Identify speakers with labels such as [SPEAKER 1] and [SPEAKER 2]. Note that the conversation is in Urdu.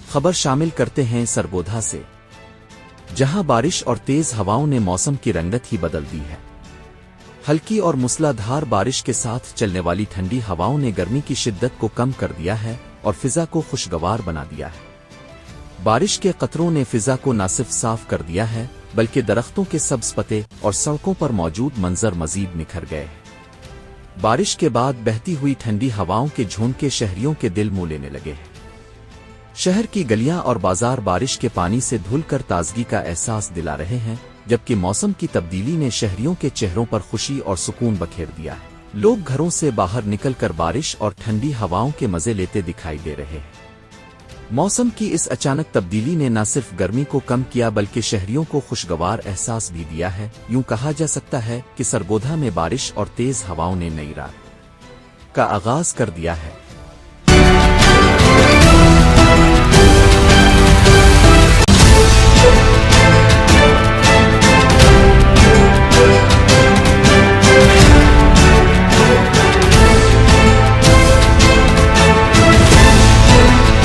[SPEAKER 1] خبر شامل کرتے ہیں سرگودھا سے، جہاں بارش اور تیز ہواؤں نے موسم کی رنگت ہی بدل دی ہے۔ ہلکی اور موسلا دھار بارش کے ساتھ چلنے والی ٹھنڈی ہواؤں نے گرمی کی شدت کو کم کر دیا ہے اور فضا کو خوشگوار بنا دیا ہے۔ بارش کے قطروں نے فضا کو نہ صرف صاف کر دیا ہے بلکہ درختوں کے سبز پتے اور سڑکوں پر موجود منظر مزید نکھر گئے ہیں۔ بارش کے بعد بہتی ہوئی ٹھنڈی ہواؤں کے جھونکے شہریوں کے دل موہ لینے لگے ہیں۔ شہر کی گلیاں اور بازار بارش کے پانی سے دھل کر تازگی کا احساس دلا رہے ہیں، جبکہ موسم کی تبدیلی نے شہریوں کے چہروں پر خوشی اور سکون بکھیر دیا ہے۔ لوگ گھروں سے باہر نکل کر بارش اور ٹھنڈی ہواؤں کے مزے لیتے دکھائی دے رہے ہیں۔ موسم کی اس اچانک تبدیلی نے نہ صرف گرمی کو کم کیا بلکہ شہریوں کو خوشگوار احساس بھی دیا ہے۔ یوں کہا جا سکتا ہے کہ سرگودھا میں بارش اور تیز ہواؤں نے نئی رات کا آغاز کر دیا ہے۔